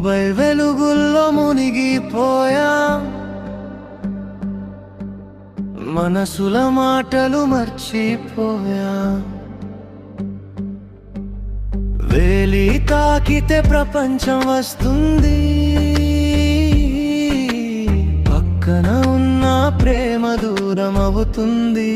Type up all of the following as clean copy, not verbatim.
Mobile వెలుగుల్లో మునిగిపోయా, మనసుల మాటలు మర్చిపోయా. వేలి తాకితే ప్రపంచం వస్తుంది, పక్కన ఉన్న ప్రేమ దూరం అవుతుంది.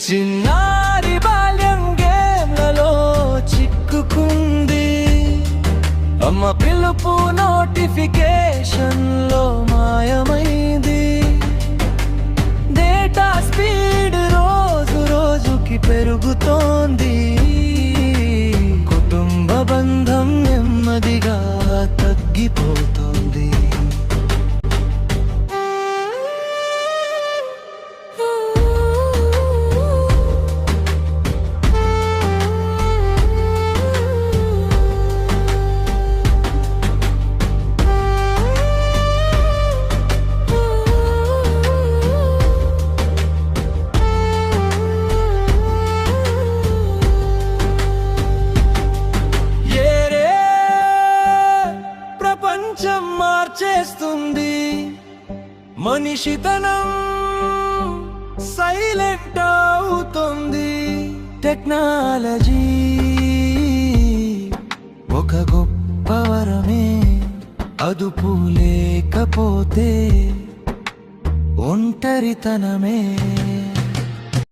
చిన్నారి బాల్యం గేమ్లలో చిక్కుకుంది, అమ్మ పిలుపు నోటిఫికేషన్లో మాయమైంది. డేటా స్పీడ్ రోజు రోజుకి పెరుగుతోంది, కుటుంబ బంధం నెమ్మదిగా తగ్గిపోతోంది. ప్రపంచం మార్చేస్తుంది, మనిషితనం సైలెంట్ అవుతుంది. టెక్నాలజీ ఒక గొప్ప వరమే, అదుపు లేకపోతే ఒంటరితనమే.